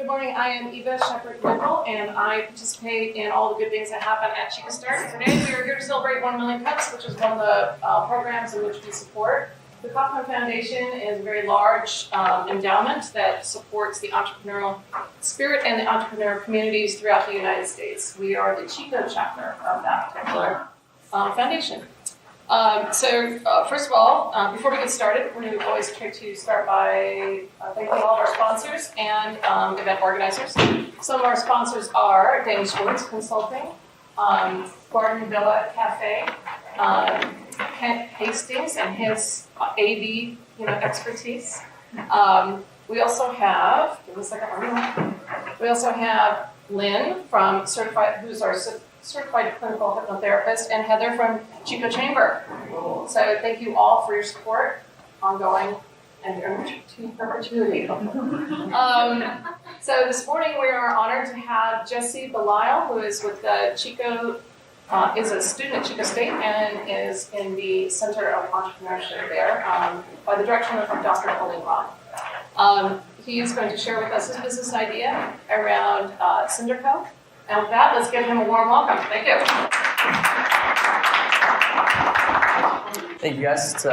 Good morning, I am Eva Shepherd-Nickel, and I participate in all the good things that happen at Chico. Today we are here to celebrate 1 million cups, which is one of the programs in which we support. The Kaufman Foundation is a very large endowment that supports the entrepreneurial spirit and the entrepreneur communities throughout the United States. We are the Chico chapter of that particular foundation. First of all, before we get started, we always try to start by thanking all of our sponsors and event organizers. Some of our sponsors are Dane Schwartz Consulting, Garden Villa Cafe, Kent Hastings and his AV expertise. We also have, we also have Lynn from who's our certified clinical hypnotherapist, and Heather from Chico Chamber. So thank you all for your support, ongoing, and your perpetuity. So this morning we are honored to have Jesse Belisle, who is with Chico, is a student at Chico State and is in the Center of Entrepreneurship there by the direction of Dr. Colleen Roth. He is going to share with us his business idea around Cinder Co. And with that, let's give him a warm welcome. Thank you. Thank you, guys. It's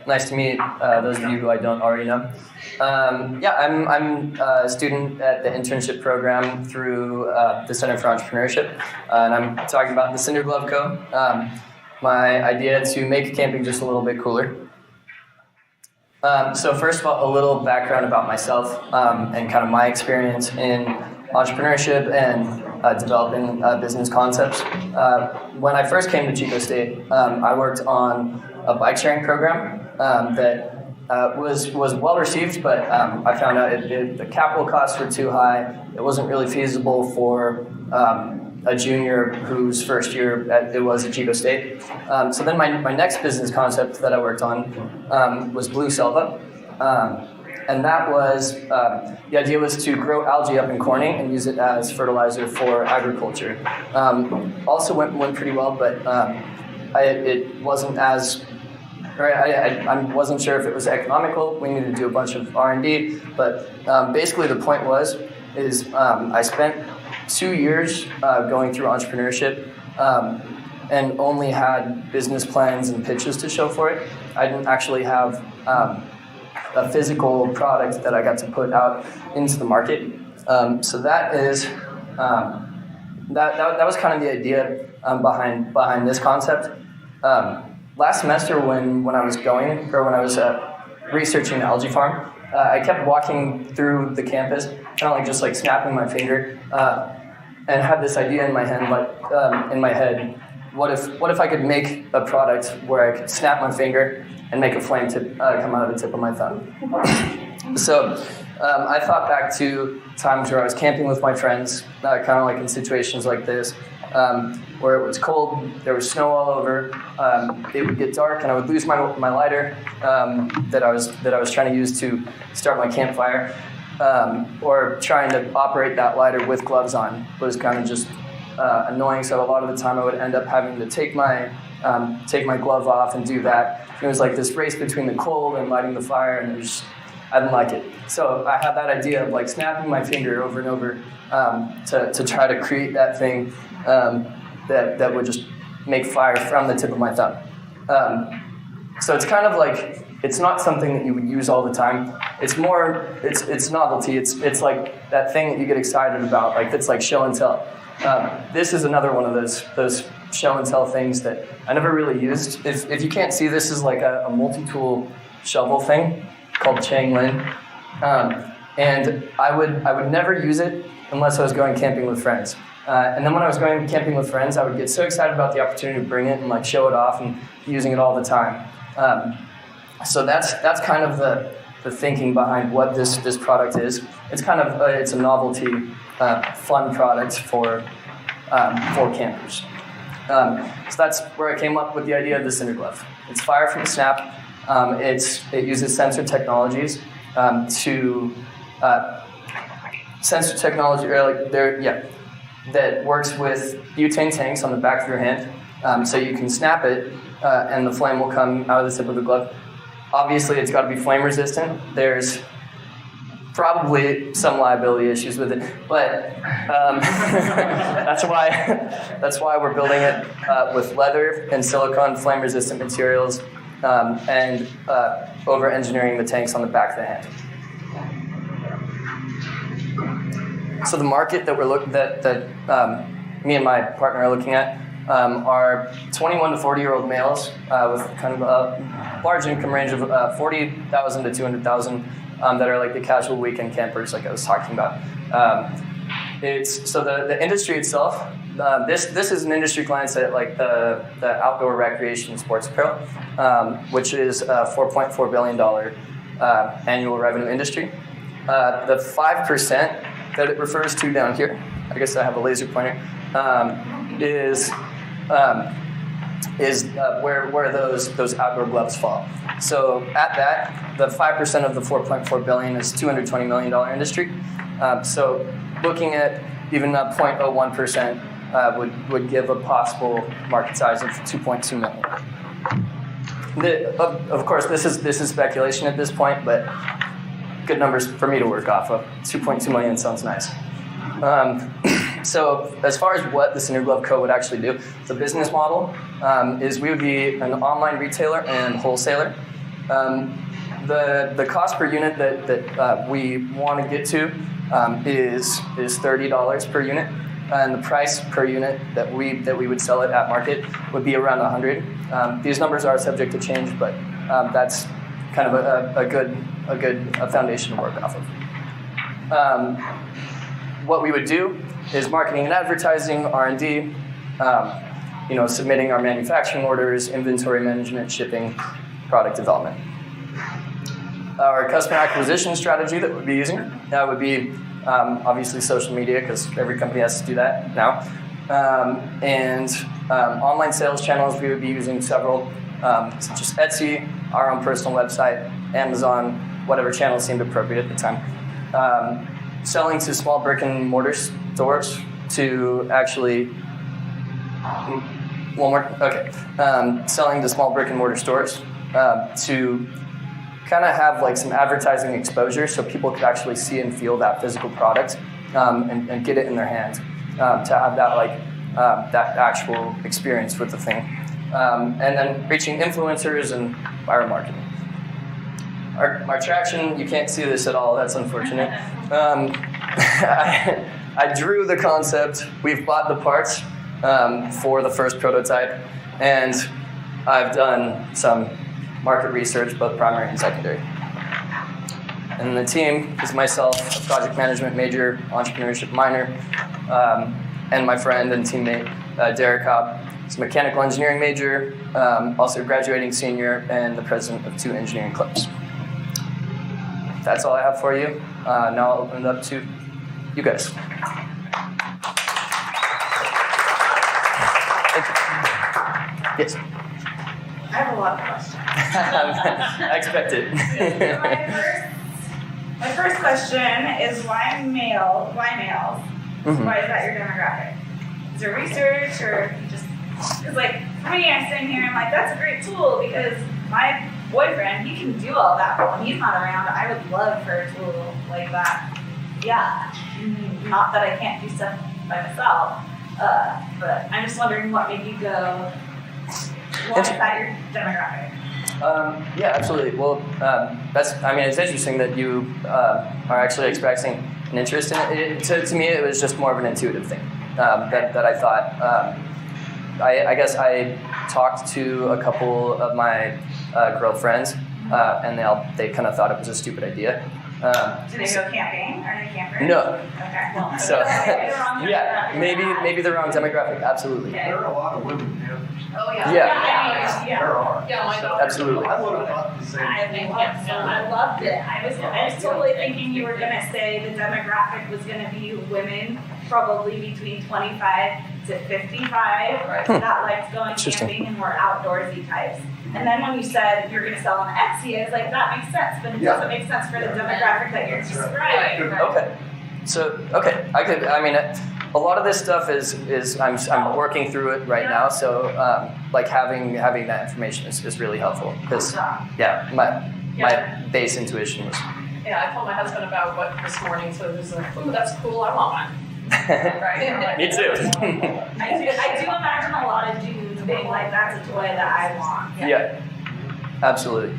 nice to meet those of you who I don't already know. I'm a student at the internship program through the Center for Entrepreneurship, and I'm talking about the Cinder Glove Co. My idea to make camping just a little bit cooler. So first of all, a little background about myself and kind of my experience in entrepreneurship and developing business concepts. When I first came to Chico State, I worked on a bike sharing program that was well received, but I found out the capital costs were too high. It wasn't really feasible for a junior whose first year it was at Chico State. So then my next business concept that I worked on was Blue Selva. And that was, the idea was to grow algae up in Corning and use it as fertilizer for agriculture. Also went pretty well, but it wasn't as, I wasn't sure if it was economical. We needed to do a bunch of R&D, but basically the point is I spent 2 years going through entrepreneurship and only had business plans and pitches to show for it. I didn't actually have a physical product that I got to put out into the market. So that is that was kind of the idea behind this concept. Last semester when I was researching the algae farm, I kept walking through the campus, kind of just snapping my finger, and had this idea in my head. What if I could make a product where I could snap my finger and make a flame come out of the tip of my thumb? So I thought back to times where I was camping with my friends, kind of in situations like this, where it was cold, there was snow all over, it would get dark, and I would lose my lighter that I was trying to use to start my campfire, or trying to operate that lighter with gloves on was kind of just annoying. So a lot of the time I would end up having to take my glove off and do that. It was like this race between the cold and lighting the fire, and I didn't like it. So I had that idea of snapping my finger over and over to try to create that thing that would just make fire from the tip of my thumb. So it's kind of it's not something that you would use all the time. It's more, it's novelty. It's like that thing that you get excited about, that's like show and tell. This is another one of those show and tell things that I never really used. If you can't see, this is a multi-tool shovel thing called Chang Lin, and I would never use it unless I was going camping with friends. And then when I was going camping with friends, I would get so excited about the opportunity to bring it and show it off and using it all the time. So that's kind of the thinking behind what this product is. It's kind of it's a novelty, fun product for campers. So that's where I came up with the idea of the Cinder Glove. It's fire from a snap. It uses sensor technologies sensor technology that works with butane tanks on the back of your hand. So you can snap it, and the flame will come out of the tip of the glove. Obviously, it's got to be flame resistant. There's probably some liability issues with it, but that's why we're building it with leather and silicone flame-resistant materials, and over-engineering the tanks on the back of the hand. So the market that me and my partner are looking at are 21 to 40-year-old males with kind of a large income range of $40,000 to $200,000 that are like the casual weekend campers, like I was talking about. The industry itself. This is an industry glance at like the outdoor recreation and sports apparel, which is a $4.4 billion annual revenue industry. The 5% that it refers to down here, I guess I have a laser pointer, is where those outdoor gloves fall. So at that, the 5% of the 4.4 billion is $220 million industry. So looking at even 0.01% would give a possible market size of 2.2 million. Of course, this is speculation at this point, but good numbers for me to work off of. 2.2 million sounds nice. So as far as what the Cinder Glove Co. would actually do, the business model is we would be an online retailer and wholesaler. The cost per unit that we want to get to is $30 per unit, and the price per unit that we would sell it at market would be around $100. These numbers are subject to change, but that's kind of a good foundation to work off of. What we would do is marketing and advertising, R&D, submitting our manufacturing orders, inventory management, shipping, product development. Our customer acquisition strategy that we'd be using would be obviously social media, because every company has to do that now. And online sales channels, we would be using several, such as Etsy, our own personal website, Amazon, whatever channels seemed appropriate at the time. Selling to small brick and mortar stores to actually, selling to small brick and mortar stores to kind of have like some advertising exposure so people could actually see and feel that physical product and get it in their hands, to have that that actual experience with the thing. And then reaching influencers and viral marketing. Our traction, you can't see this at all, that's unfortunate. I drew the concept, we've bought the parts for the first prototype, and I've done some market research, both primary and secondary. And the team is myself, a project management major, entrepreneurship minor, and my friend and teammate, Derek Cobb. He's a mechanical engineering major, also graduating senior, and the president of 2 engineering clubs. That's all I have for you. Now I'll open it up to you guys. Thank you. Yes? I have a lot of questions. I expect it. My first question is why males? Mm-hmm. Why is that your demographic? Is there research, or just, because like for me, I'm sitting here and I'm like, that's a great tool because my boyfriend, he can do all that, but when he's not around, I would love for a tool like that. Yeah, not that I can't do stuff by myself, but I'm just wondering what made you go, why is that your demographic? Yeah, absolutely. Well, it's interesting that you are actually expressing an interest in it. To me, it was just more of an intuitive thing that I thought. I guess I talked to a couple of my girlfriends, and they kind of thought it was a stupid idea. Do they go camping? Are they campers? No. Okay. Well, So, yeah, maybe the wrong demographic. Absolutely. Okay. There are a lot of women campers. Oh yeah. Yeah. There are. Yeah, my daughter. Absolutely. I would have thought the same. I loved it. I was totally thinking you were gonna say the demographic was gonna be women, probably between 25 to 55, Right. that likes going Interesting. camping and more outdoorsy types. And then when you said you're gonna sell on Etsy, I was like, that makes sense, but it doesn't make sense for the demographic that you're describing. Right. Okay. So, a lot of this stuff is I'm working through it right now. So, having that information is really helpful because, my base intuition was Yeah, I told my husband about what this morning, so he was like, ooh, that's cool, I want one. Right? And I'm like, Me too. I do imagine a lot of dudes being like, that's a toy that I want. Yeah, absolutely.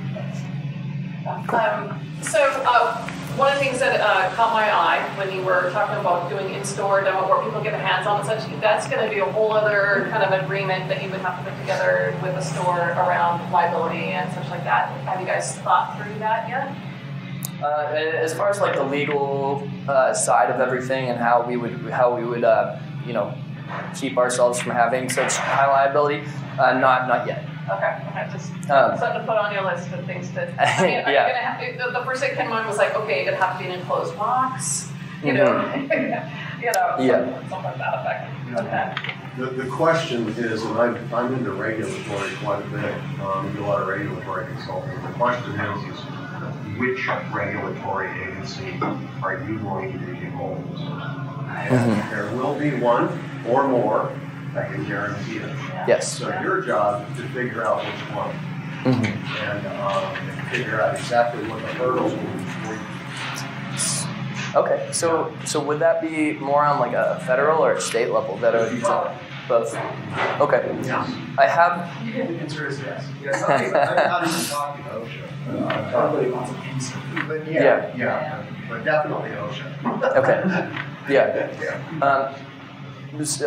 One of the things that caught my eye when you were talking about doing in-store demo where people get their hands on and such, that's going to be a whole other kind of agreement that you would have to put together with a store around liability and such like that. Have you guys thought through that yet? As far as like the legal side of everything and how we would you know, keep ourselves from having such high liability, not yet. Okay, just something to put on your list of things to. I mean, are you gonna have the first thing that came to mind was like, okay, it'd have to be an enclosed box, you know, something like that effect. Okay. The question is, and I'm into regulatory quite a bit, do a lot of regulatory consulting. The question is which regulatory agency are you going to be involved with? And there will be one or more, I can guarantee it. Yes. So your job is to figure out which one, and figure out exactly what the hurdles will be for you. Okay, so would that be more on like a federal or state level? That are both? Okay. Yes. I have. The answer is yes. I'm not even talking OSHA. Everybody wants an answer. But yeah, but definitely OSHA. Okay. Yeah. Just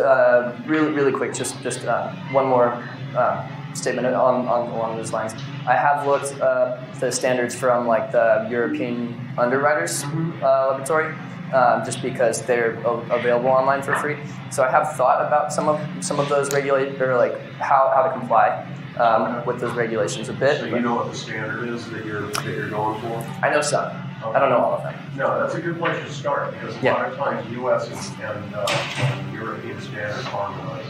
really quick, just one more statement along those lines. I have looked the standards from like the European Underwriters Laboratory, just because they're available online for free. So I have thought about some of those like how to comply with those regulations a bit. So you know what the standard is that you're going for? I know some. I don't know all of them. No, that's a good place to start because a lot of times U.S. and European standards harmonize.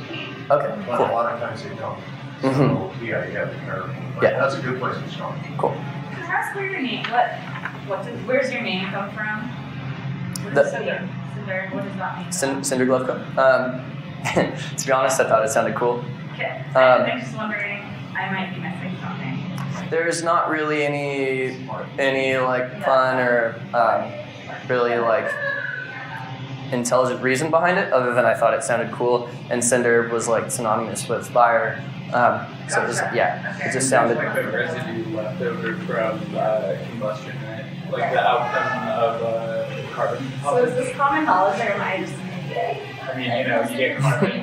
Okay, But cool. a lot of times they don't. So you have to be careful. But that's a good place to start. Cool. Can I ask where your name, where's your name come from? Cinder. Cinder, what does that mean? Cinder Glove Co. To be honest, I thought it sounded cool. Okay, I'm just wondering, I might be missing something. There's not really any like fun or really like intelligent reason behind it, other than I thought it sounded cool, and Cinder was like synonymous with fire. So it just, it just sounded. Like the residue left over from combustion, right? Like the outcome of carbon. So is this common knowledge or am I just an idiot? I mean, you get carbon.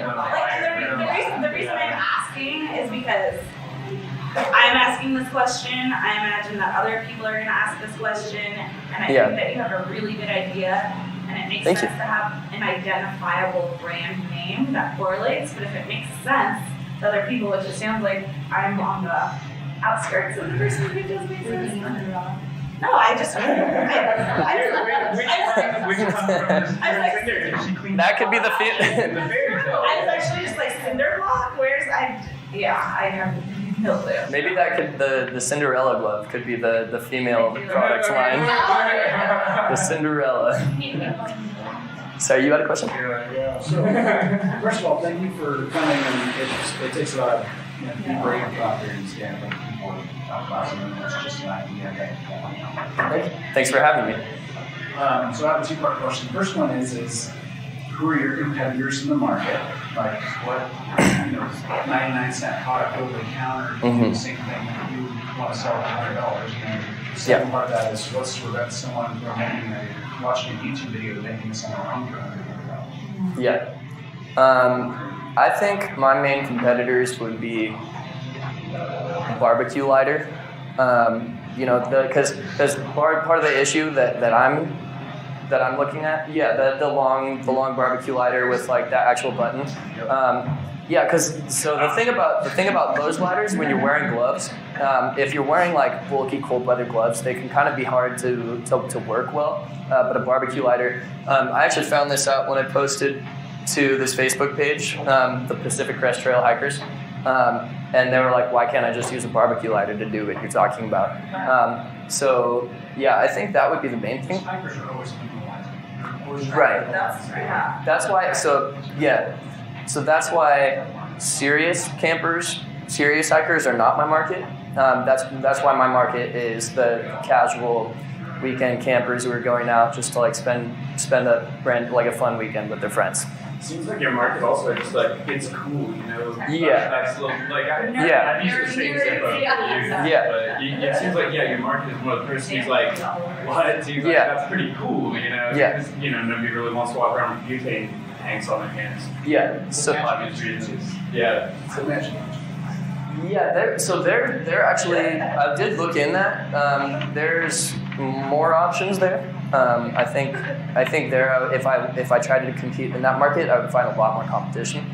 The reason I'm asking is because I'm asking this question. I imagine that other people are going to ask this question, and I think that you have a really good idea, and it makes sense to have an identifiable brand name that correlates. But if it makes sense to other people, which it sounds like I'm on the outskirts of the person who does make sense. No, I just. That could be the I was actually just like Cinder Block. I have no clue. Maybe that could the Cinderella glove could be the female product line. The Cinderella. Sorry, you had a question? So, first of all, thank you for coming, and it takes a lot of deep brain thought here in Stanford. People talk about something that's just an idea. Thanks for having me. So I have a two-part question. The first one is who are your competitors in the market? Like what 99-cent product over the counter can do the same thing that you want to sell for $100? And the second part of that is what's to prevent someone from watching a YouTube video and making this on their own for $100? Yeah. I think my main competitors would be barbecue lighter. Because part of the issue that I'm looking at, the long barbecue lighter with like that actual button. So the thing about those lighters when you're wearing gloves, if you're wearing like bulky cold weather gloves, they can kind of be hard to work well. But a barbecue lighter, I actually found this out when I posted to this Facebook page, the Pacific Crest Trail Hikers. And they were like, why can't I just use a barbecue lighter to do what you're talking about? I think that would be the main thing. Hikers are always penalized. Right. That's why. So that's why serious campers, serious hikers are not my market. That's why my market is the casual, weekend campers who are going out just to like spend a fun weekend with their friends. Seems like your market also just like it's cool, you know. Yeah. That's little, like Yeah. I've used the same stuff over the years. Yeah. But it seems like your market is more the person who's like, what? He's like, that's pretty cool, you know. Yeah. Because, nobody really wants to walk around with butane tanks on their hands. Yeah. So Obvious reasons. Yeah. So imagine. yeah, they're actually. I did look in that. There's more options there. I think there. If I tried to compete in that market, I would find a lot more competition.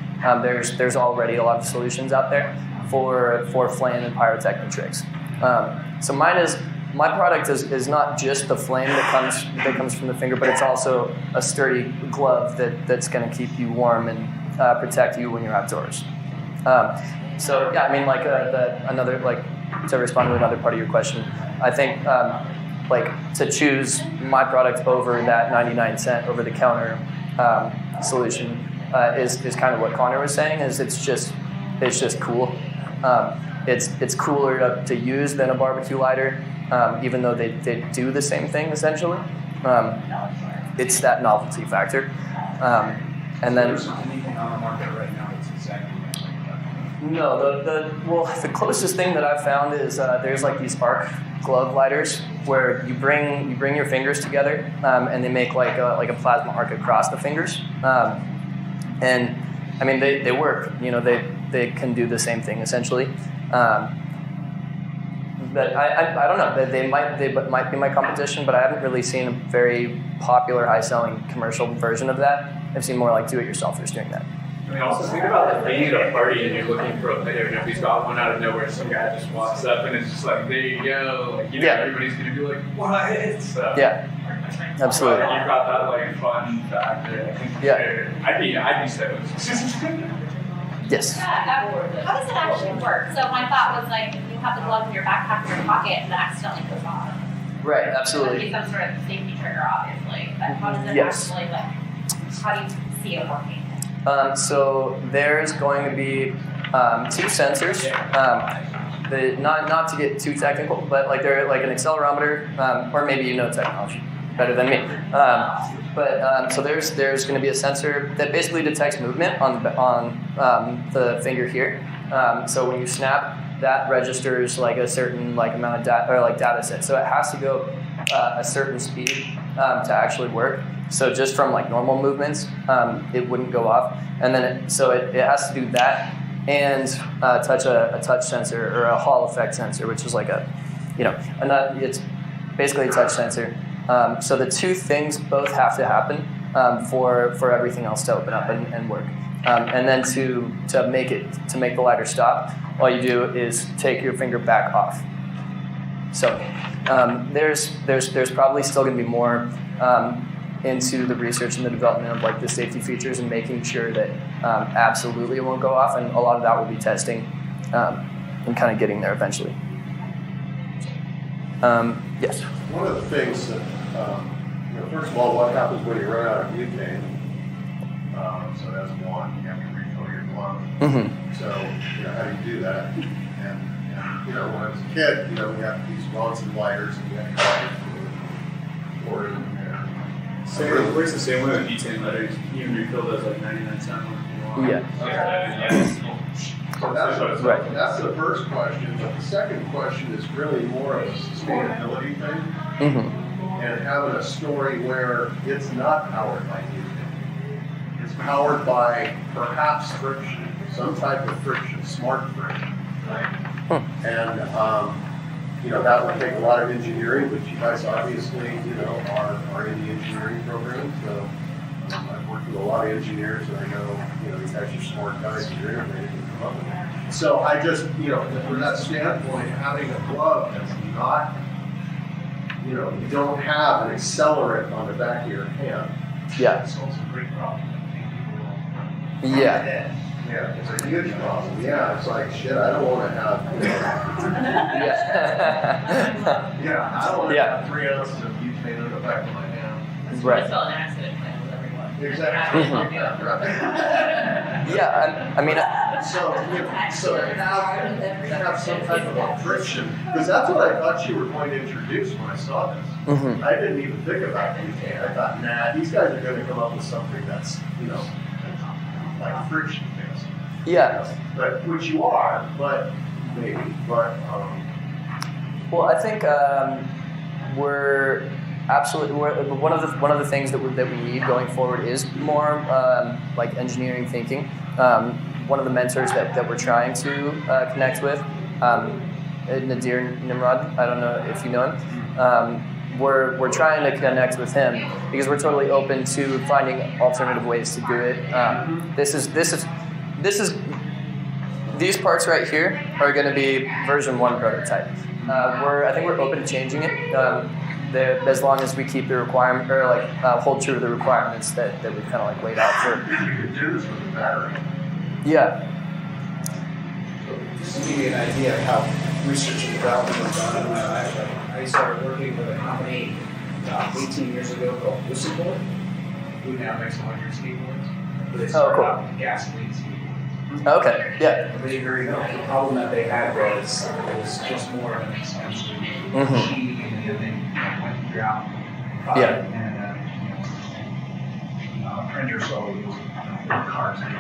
There's already a lot of solutions out there for flame and pyrotechnic tricks. So my product is not just the flame that comes from the finger, but it's also a sturdy glove that's going to keep you warm and protect you when you're outdoors. So yeah, I mean, like another like to respond to another part of your question, I think like to choose my product over that 99-cent over-the-counter solution is kind of what Connor was saying. Is it's just cool. It's cooler to use than a barbecue lighter, even though they do the same thing essentially. It's that novelty factor. And then There's anything on the market right now that's exactly like that. no, the closest thing that I've found is there's like these arc glove lighters where you bring your fingers together and they make like a plasma arc across the fingers. And I mean they work. They can do the same thing essentially. But I don't know. They might be my competition, but I haven't really seen a very popular, high-selling commercial version of that. I've seen more like do-it-yourselfers doing that. I mean, also think about like being at a party and you're looking for a player, and nobody's got one out of nowhere. Some guy just walks up and it's just like, there you go. Like, Yeah. everybody's gonna be like, what? So, Yeah, absolutely. You've got that like fun factor. I think Yeah. I'd be stoked. Yes. How does it actually work? So my thought was like, you have the glove in your backpack or your pocket and it accidentally goes off. Right. That would Absolutely. be some sort of safety trigger, obviously. But how does it Yes. actually how do you see it working? So there's going to be two sensors. Not to get too technical, but like they're like an accelerometer, or maybe technology better than me. So there's going to be a sensor that basically detects movement on the finger here. So when you snap, that registers like a certain like amount of data or like data set. So it has to go a certain speed to actually work. So just from like normal movements, it wouldn't go off. And then it has to do that and touch a touch sensor or a Hall effect sensor, which is like it's basically a touch sensor. So the two things both have to happen for everything else to open up and work. And then to make the lighter stop, all you do is take your finger back off. So there's probably still going to be more into the research and the development of like the safety features and making sure that absolutely it won't go off, and a lot of that will be testing and kind of getting there eventually. Yes. One of the things that, first of all, what happens when you run out of butane? So that's one, you have to refill your glove. Mm-hmm. So, how do you do that? And when I was a kid, we have these Ronson lighters and we had to pour it in there. It works the same way with butane letters. You can refill those like 99-cent ones if you want. So Right. that's the first question, but the second question is really more of a sustainability thing. Mm-hmm. And having a story where it's not powered by butane. It's powered by perhaps friction, some type of friction, smart friction, right? And that would take a lot of engineering, which you guys obviously are in the engineering program. So I've worked with a lot of engineers, and I know you guys are smart guys and you're innovative and come up with it. So I just from that standpoint, having a glove that's not you don't have an accelerant on the back of your hand. Yeah. It's also a great problem. Yeah. Yeah, it's a huge problem. Yeah, it's like, shit, I don't want to have, Yeah. I don't want to have 3 ounces of butane in the back of my hand. Right. Still an accident plan with everyone. Exactly. Yeah, I mean, So have some type of a friction, because that's what I thought you were going to introduce when I saw this. mhm. I didn't even think about anything. I thought, nah, these guys are going to come up with something that's, like friction based. Yeah. But which you are, but maybe, but Well, I think we're one of the things that we need going forward is more like engineering thinking. One of the mentors that we're trying to connect with, Nadir Nimrod. I don't know if you know him. We're trying to connect with him because we're totally open to finding alternative ways to do it. These parts right here are going to be version 1 prototype. I think we're open to changing it as long as we keep the requirement or like hold true to the requirements that we kind of like laid out for. you could do this with a battery. Yeah. Just to give you an idea of how research and development was done in my life, I started working with a company 18 years ago called Lucidboard, who now makes electric skateboards. But they started cool. out with gasoline skateboards. Okay. Yeah. The problem that they had was it was just more of an expensive machine, and they went throughout Yeah. and printers all use cards and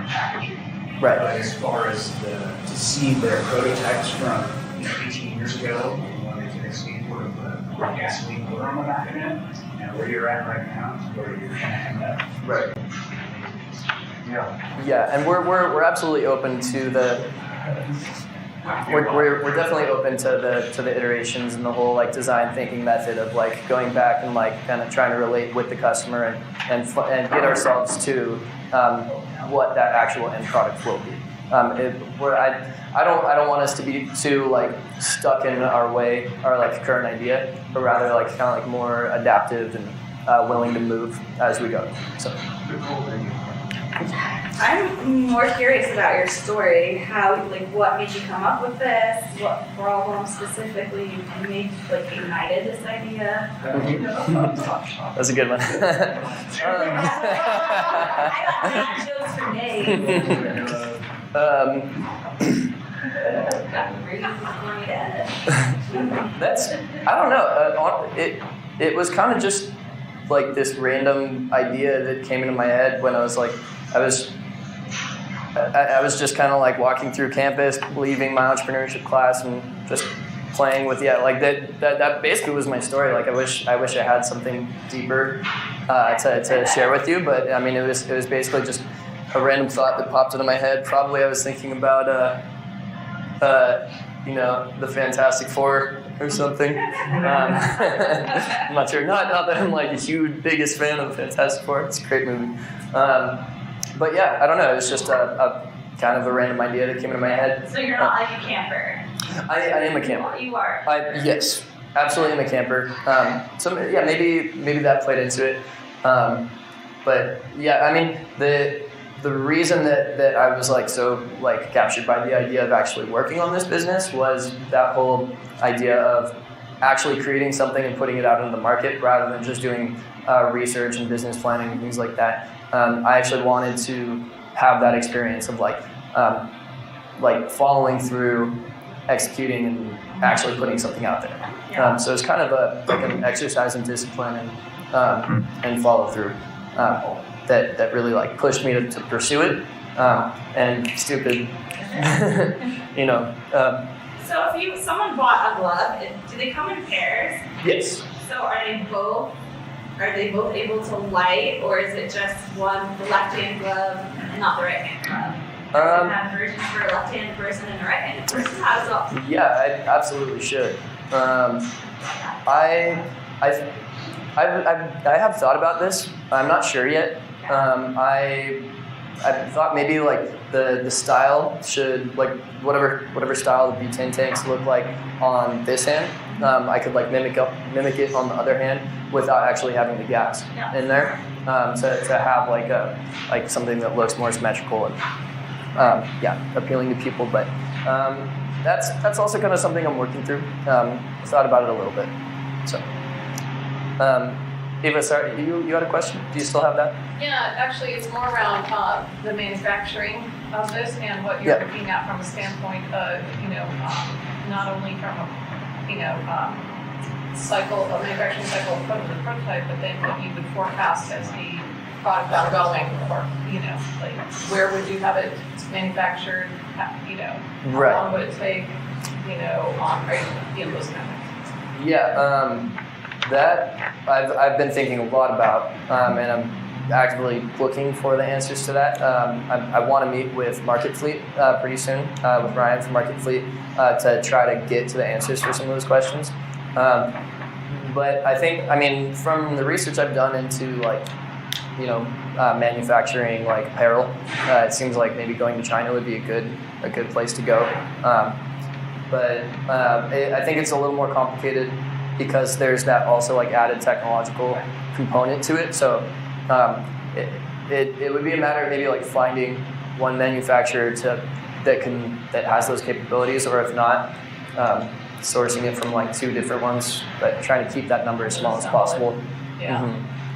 packaging. Right. But as far as to see their prototypes from 18 years ago, when they did a skateboard with a gasoline motor on the back of it, and where you're at right now is where you're going to end up. Right. Yeah. Yeah, and we're absolutely open to the. We're definitely open to the iterations and the whole like design thinking method of like going back and like kind of trying to relate with the customer and get ourselves to what that actual end product will be. I don't want us to be too like stuck in our like current idea, but rather like kind of like more adaptive and willing to move as we go. So. I'm more curious about your story. What made you come up with this? What problem specifically ignited this idea? That's a good one. I got jokes for I don't know. It was kind of just like this random idea that came into my head when I was just kind of like walking through campus, leaving my entrepreneurship class, and just playing with that basically was my story. Like I wish I had something deeper to share with you, but I mean it was basically just a random thought that popped into my head. Probably I was thinking about the Fantastic Four or something. I'm not sure. Not that I'm like a biggest fan of the Fantastic Four. It's a great movie. But yeah, I don't know. It was just a kind of a random idea that came into my head. So you're not like a camper? I am a camper. You are? Yes, absolutely am a camper. So yeah, maybe that played into it. But yeah, I mean the reason that I was like so like captured by the idea of actually working on this business was that whole idea of actually creating something and putting it out into the market rather than just doing research and business planning and things like that. I actually wanted to have that experience of like following through, executing, and actually putting something out there. So it's kind of an exercise in discipline and follow through that really like pushed me to pursue it. And stupid, So if someone bought a glove, do they come in pairs? Yes. So are they both able to light, or is it just one, the left-hand glove and not the right-hand glove? Do you have versions for a left-handed person and a right-handed person? How does it all? Yeah, I absolutely should. I have thought about this. I'm not sure yet. I thought maybe like the style should like whatever style the butane tanks look like on this hand. I could like mimic it on the other hand without actually having the gas in there. To have like something that looks more symmetrical and appealing to people. But that's also kind of something I'm working through. I thought about it a little bit. So Eva, sorry, you had a question? Do you still have that? Yeah, actually, it's more around the manufacturing of this and what you're looking at from a standpoint of, not only from a, manufacturing cycle of the prototype, but then what you would forecast as the product got going, or, like, where would you have it manufactured, how long would it take, those kind of things. Yeah, that I've been thinking a lot about, and I'm actively looking for the answers to that. I want to meet with Market Fleet pretty soon, with Ryan from Market Fleet, to try to get to the answers for some of those questions. But I think, from the research I've done into manufacturing like apparel, it seems like maybe going to China would be a good place to go. But I think it's a little more complicated because there's that also like added technological component to it. So it would be a matter of maybe like finding one manufacturer that has those capabilities, or if not, sourcing it from like two different ones, but trying to keep that number as small as possible. Yeah.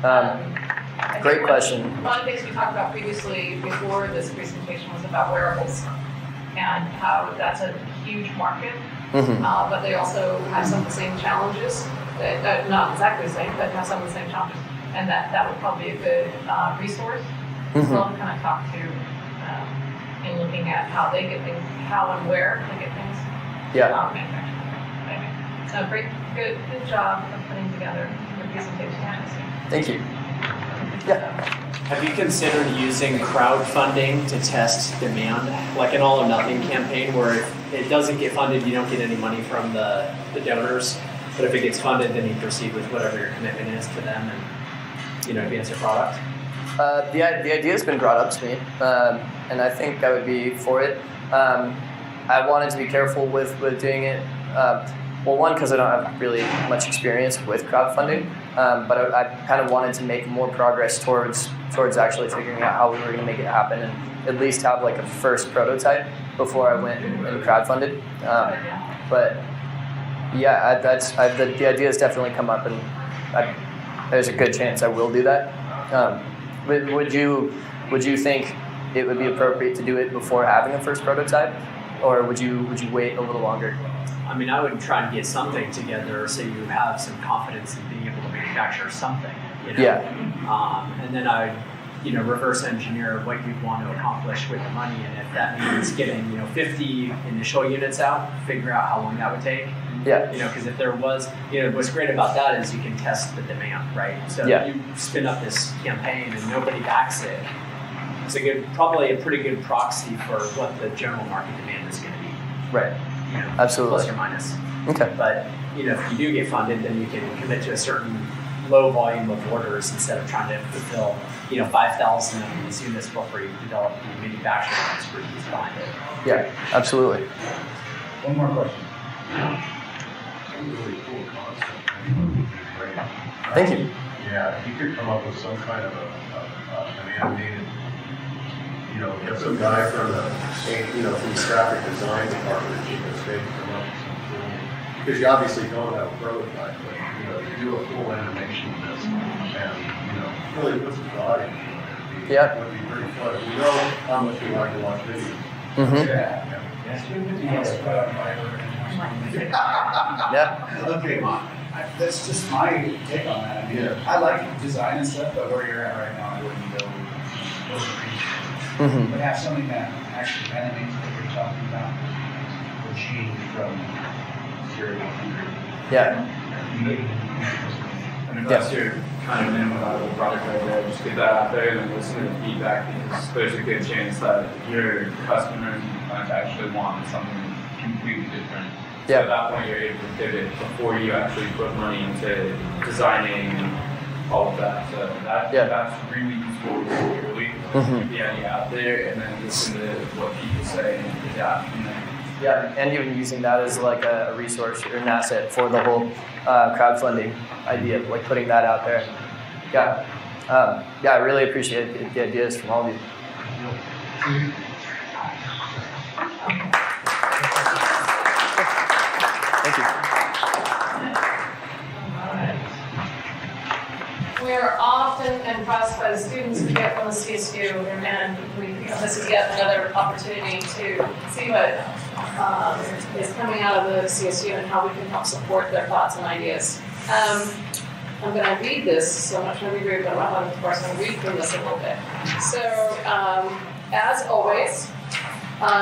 Mm-hmm. Great question. One of the things we talked about previously before this presentation was about wearables and how that's a huge market, but they also have some of the same challenges, not exactly the same, but have some of the same challenges, and that would probably be a good resource to kind of talk to in looking at how they get things, how and where they get things manufactured. Anyway, so good job of putting together the presentation. Thank you. Yeah. Have you considered using crowdfunding to test demand, like an all or nothing campaign where if it doesn't get funded, you don't get any money from the donors, but if it gets funded, then you proceed with whatever your commitment is to them and, advance your product? The idea has been brought up to me, and I think I would be for it. I wanted to be careful with doing it. One, because I don't have really much experience with crowdfunding, but I kind of wanted to make more progress towards actually figuring out how we were going to make it happen, and at least have like a first prototype before I went and crowdfunded. But yeah, the idea has definitely come up, and there's a good chance I will do that. Would you think it would be appropriate to do it before having a first prototype, or would you wait a little longer? I would try and get something together so you have some confidence in being able to manufacture something. Yeah. And then I would, reverse engineer what you'd want to accomplish with the money, and if that means getting 50 initial units out, figure out how long that would take. Yeah. Because if there was, what's great about that is you can test the demand, right? So if you spin up this campaign and nobody backs it, it's probably a pretty good proxy for what the general market demand is going to be. Right. Absolutely. Plus or minus. Okay. But if you do get funded, then you can commit to a certain low volume of orders instead of trying to fulfill 5,000 of these units before you develop the manufacturing expertise behind it. Yeah, absolutely. One more question. Really cool concept. Great. Thank you. Yeah, if you could come up with some kind of an animated, get some guy from the graphic design department at Chico State to come up with some cool, because you obviously don't have a prototype, but you do a full animation of this, and really put some thought into it. It would be pretty fun. We know how much we like to watch videos. Mm-hmm. Yeah. Okay, that's just my take on that. I like design and stuff, but where you're at right now, I wouldn't go. But have something that actually animates what you're talking about will change from 0 to 100. Yeah. And if that's your kind of minimum viable product right there, just get that out there and then listen to the feedback, because there's a good chance that your customers might actually want something completely different. Yeah. So at that point you're able to pivot before you actually put money into designing and all of that. So that's really useful to really get the idea out there and then listen to what people say and adapt from there. Yeah, and even using that as like a resource or an asset for the whole crowdfunding idea, like putting that out there. Yeah, I really appreciate the ideas from all of you. Thank you. We are often impressed by the students we get from the CSU, and this is yet another opportunity to see what is coming out of the CSU and how we can help support their thoughts and ideas. I'm going to read this, so I'm not trying to be rude, but I'm of course going to read from this a little bit. So, as always,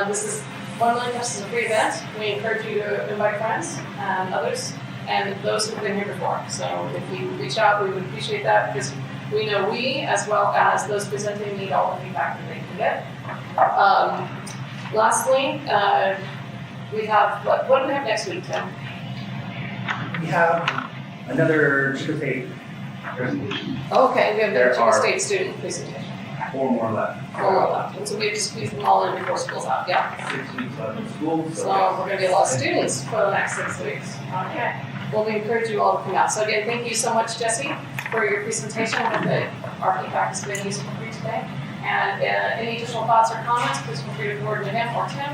this is 1 Million Cups is a free event. We encourage you to invite friends and others, and those who've been here before. So if you reach out, we would appreciate that, because we know we, as well as those presenting, need all the feedback that they can get. Lastly, we have, what do we have next week, Tim? We have another Chico State presentation. Okay, we have the There Chico are- State student presentation. 4 more left. One more left, and so we have to squeeze them all in before school's out, yeah? 6 weeks left in school, So we're gonna be a lot of students for the next 6 weeks. Okay. Well, we encourage you all to come out. So again, thank you so much, Jesse, for your presentation. I hope that our feedback has been useful for you today. And any additional thoughts or comments, please feel free to forward to him or Tim.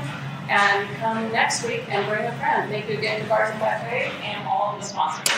And come next week and bring a friend. Thank you again to Bars and Cafe and all of the sponsors.